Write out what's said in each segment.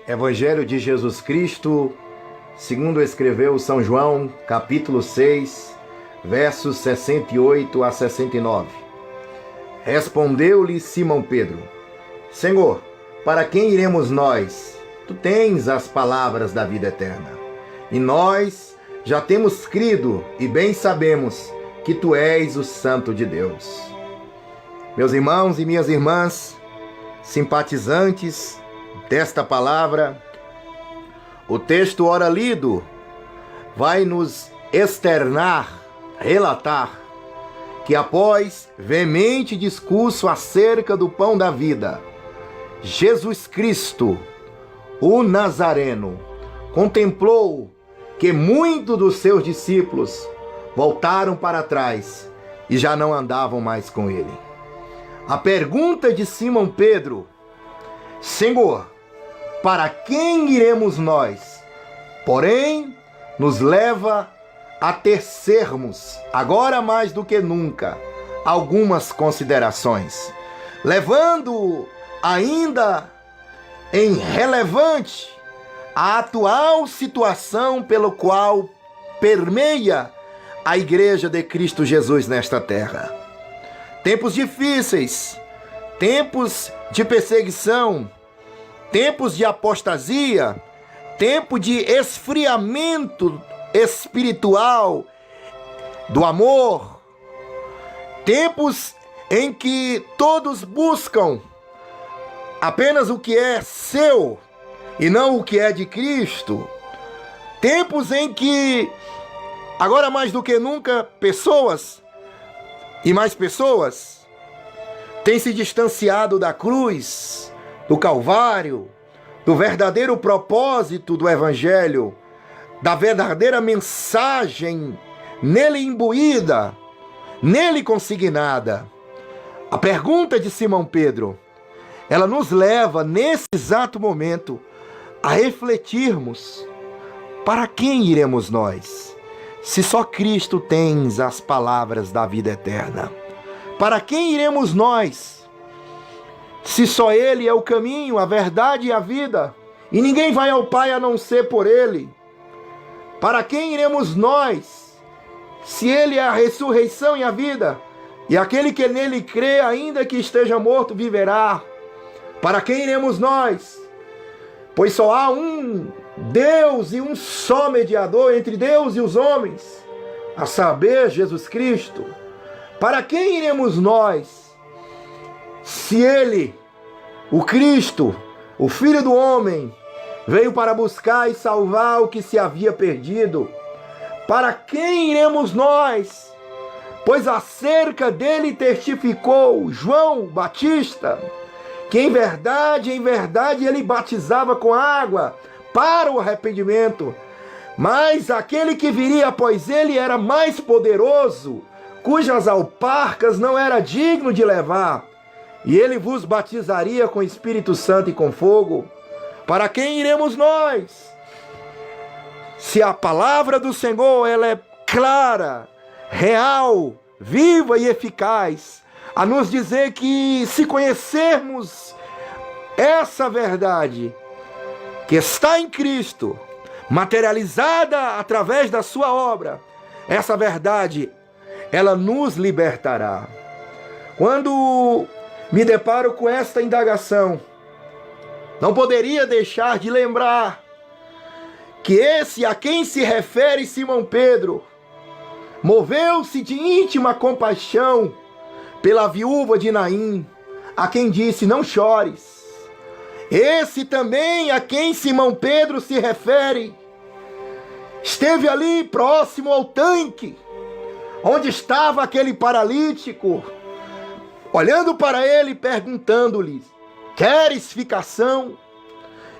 Evangelho de Jesus Cristo, segundo escreveu São João, capítulo 6, versos 68 a 69. Respondeu-lhe Simão Pedro: Senhor, para quem iremos nós? Tu tens as palavras da vida eterna. E nós já temos crido e bem sabemos que tu és o Santo de Deus. Meus irmãos e minhas irmãs, simpatizantes desta palavra, o texto ora lido vai nos externar, relatar, que após veemente discurso acerca do pão da vida, Jesus Cristo, o Nazareno, contemplou que muitos dos seus discípulos voltaram para trás e já não andavam mais com ele. A pergunta de Simão Pedro: Senhor, para quem iremos nós? Porém, nos leva a tecermos, agora mais do que nunca, algumas considerações, levando ainda em relevante a atual situação pelo qual permeia a Igreja de Cristo Jesus nesta terra. Tempos difíceis, tempos de perseguição, tempos de apostasia, tempo de esfriamento espiritual do amor, tempos em que todos buscam apenas o que é seu e não o que é de Cristo, tempos em que, agora mais do que nunca, pessoas e mais pessoas têm se distanciado da cruz, do Calvário, do verdadeiro propósito do Evangelho, da verdadeira mensagem nele imbuída, nele consignada. A pergunta de Simão Pedro, ela nos leva nesse exato momento a refletirmos: para quem iremos nós, se só Cristo tens as palavras da vida eterna? Para quem iremos nós, se só Ele é o caminho, a verdade e a vida, e ninguém vai ao Pai a não ser por Ele? Para quem iremos nós, se Ele é a ressurreição e a vida, e aquele que nele crê, ainda que esteja morto, viverá? Para quem iremos nós? Pois só há um Deus e um só mediador entre Deus e os homens, a saber, Jesus Cristo. Para quem iremos nós, se Ele, o Cristo, o Filho do Homem, veio para buscar e salvar o que se havia perdido? Para quem iremos nós? Pois acerca dele testificou João Batista, que em verdade ele batizava com água para o arrependimento, mas aquele que viria após ele era mais poderoso, cujas alparcas não era digno de levar, e ele vos batizaria com Espírito Santo e com fogo. Para quem iremos nós? Se a palavra do Senhor ela é clara, real, viva e eficaz, a nos dizer que, se conhecermos essa verdade que está em Cristo, materializada através da sua obra, essa verdade ela nos libertará. Quando me deparo com esta indagação, não poderia deixar de lembrar que esse a quem se refere Simão Pedro moveu-se de íntima compaixão pela viúva de Naim, a quem disse: não chores. Esse também a quem Simão Pedro se refere esteve ali próximo ao tanque, onde estava aquele paralítico, olhando para ele, perguntando-lhe: queres ficação?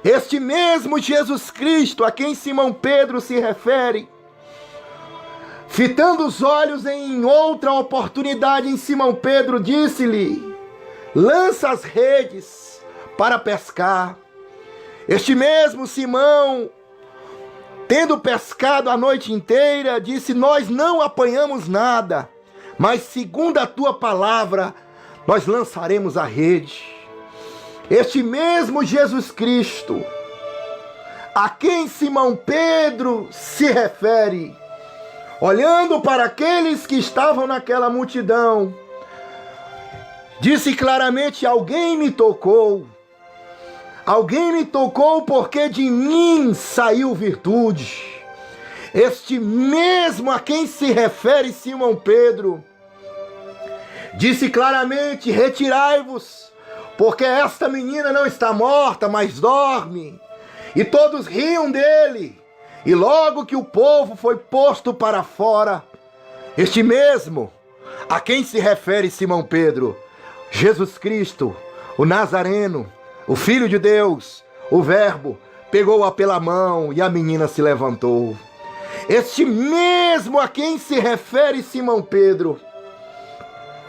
Este mesmo Jesus Cristo a quem Simão Pedro se refere, fitando os olhos em outra oportunidade em Simão Pedro, disse-lhe: lança as redes para pescar. Este mesmo Simão, tendo pescado a noite inteira, disse: nós não apanhamos nada, mas segundo a tua palavra, nós lançaremos a rede. Este mesmo Jesus Cristo, a quem Simão Pedro se refere, olhando para aqueles que estavam naquela multidão, disse claramente: alguém me tocou. Alguém me tocou porque de mim saiu virtude. Este mesmo a quem se refere Simão Pedro disse claramente: retirai-vos, porque esta menina não está morta, mas dorme. E todos riam dele. E logo que o povo foi posto para fora, este mesmo a quem se refere Simão Pedro, Jesus Cristo, o Nazareno, o Filho de Deus, o Verbo, pegou-a pela mão e a menina se levantou. Este mesmo a quem se refere Simão Pedro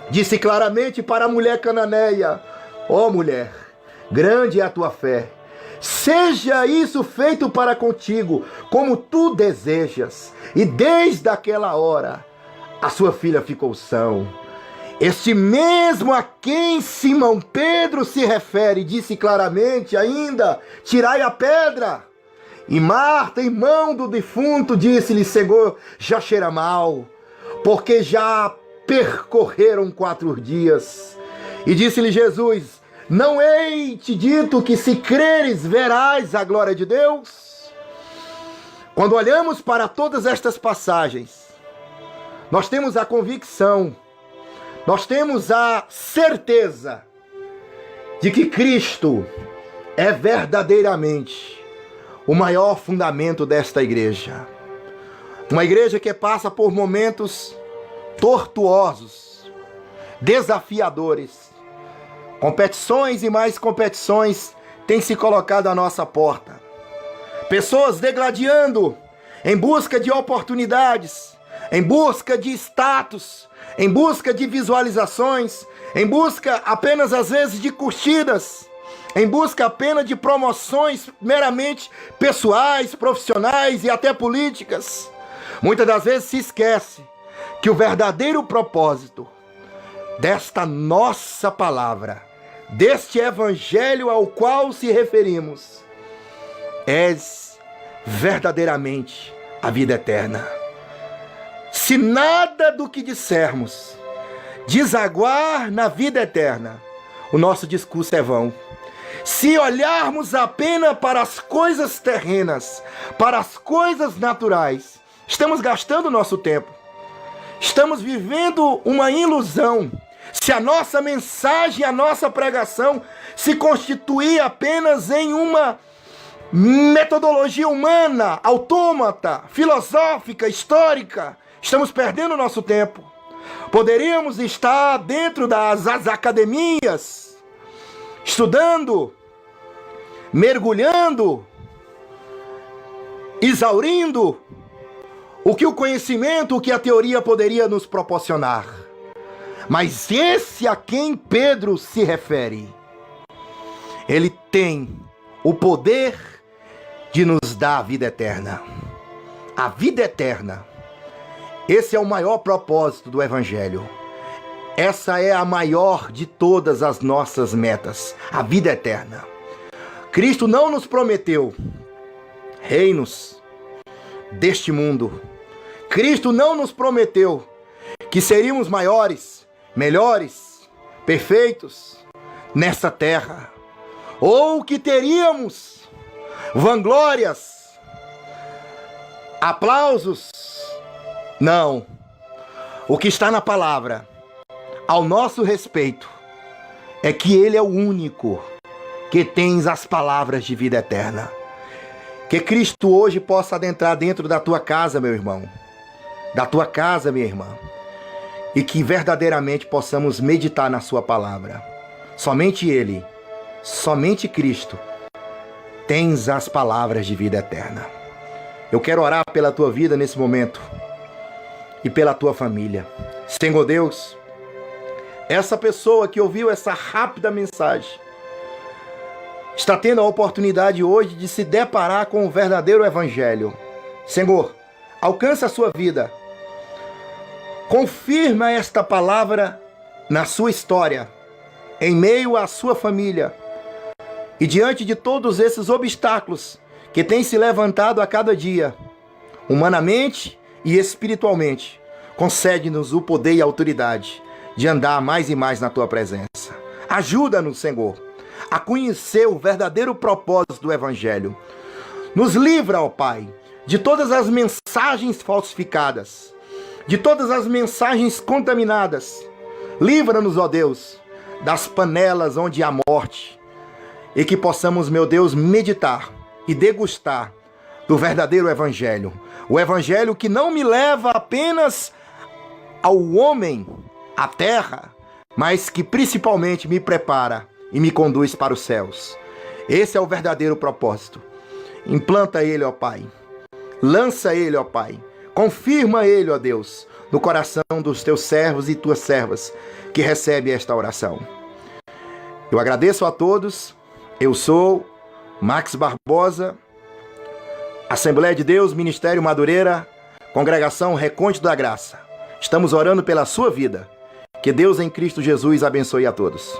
disse claramente para a mulher cananeia: ó mulher, grande é a tua fé, seja isso feito para contigo, como tu desejas. E desde aquela hora, a sua filha ficou sã. Este mesmo a quem Simão Pedro se refere disse claramente ainda: tirai a pedra. E Marta, irmão do defunto, disse-lhe: Senhor, já cheira mal, porque já percorreram 4 dias. E disse-lhe Jesus: não hei te dito que se creres verás a glória de Deus? Quando olhamos para todas estas passagens, nós temos a convicção, nós temos a certeza de que Cristo é verdadeiramente o maior fundamento desta igreja. Uma igreja que passa por momentos tortuosos, desafiadores. Competições e mais competições têm se colocado à nossa porta. Pessoas degladiando em busca de oportunidades, em busca de status, em busca de visualizações, em busca apenas às vezes de curtidas, em busca apenas de promoções meramente pessoais, profissionais e até políticas. Muitas das vezes se esquece que o verdadeiro propósito desta nossa palavra, deste evangelho ao qual se referimos, é verdadeiramente a vida eterna. Se nada do que dissermos desaguar na vida eterna, o nosso discurso é vão. Se olharmos apenas para as coisas terrenas, para as coisas naturais, estamos gastando nosso tempo. Estamos vivendo uma ilusão. Se a nossa mensagem, a nossa pregação se constituir apenas em uma metodologia humana, autômata, filosófica, histórica, estamos perdendo nosso tempo. Poderíamos estar dentro das academias, estudando, mergulhando, exaurindo o que o conhecimento, o que a teoria poderia nos proporcionar. Mas esse a quem Pedro se refere, ele tem o poder de nos dar a vida eterna. A vida eterna. Esse é o maior propósito do Evangelho. Essa é a maior de todas as nossas metas, a vida eterna. Cristo não nos prometeu reinos deste mundo. Cristo não nos prometeu que seríamos maiores, melhores, perfeitos nessa terra, ou que teríamos vanglórias, aplausos. Não. O que está na palavra ao nosso respeito é que Ele é o único que tem as palavras de vida eterna. Que Cristo hoje possa adentrar dentro da tua casa, meu irmão, da tua casa, minha irmã, e que verdadeiramente possamos meditar na sua palavra. Somente Ele, somente Cristo, tens as palavras de vida eterna. Eu quero orar pela tua vida nesse momento e pela tua família. Senhor Deus, essa pessoa que ouviu essa rápida mensagem está tendo a oportunidade hoje de se deparar com o verdadeiro evangelho. Senhor, alcança a sua vida. Confirma esta palavra na sua história, em meio à sua família. E diante de todos esses obstáculos que tem se levantado a cada dia, humanamente e espiritualmente, concede-nos o poder e a autoridade de andar mais e mais na tua presença. Ajuda-nos, Senhor, a conhecer o verdadeiro propósito do Evangelho. Nos livra, ó Pai, de todas as mensagens falsificadas, de todas as mensagens contaminadas. Livra-nos, ó Deus, das panelas onde há morte, e que possamos, meu Deus, meditar e degustar do verdadeiro Evangelho. O Evangelho que não me leva apenas ao homem, à terra, mas que principalmente me prepara e me conduz para os céus. Esse é o verdadeiro propósito. Implanta ele, ó Pai. Lança ele, ó Pai. Confirma ele, ó Deus, no coração dos teus servos e tuas servas que recebem esta oração. Eu agradeço a todos. Eu sou Max Barbosa, Assembleia de Deus, Ministério Madureira, Congregação Recôndito da Graça. Estamos orando pela sua vida. Que Deus em Cristo Jesus abençoe a todos.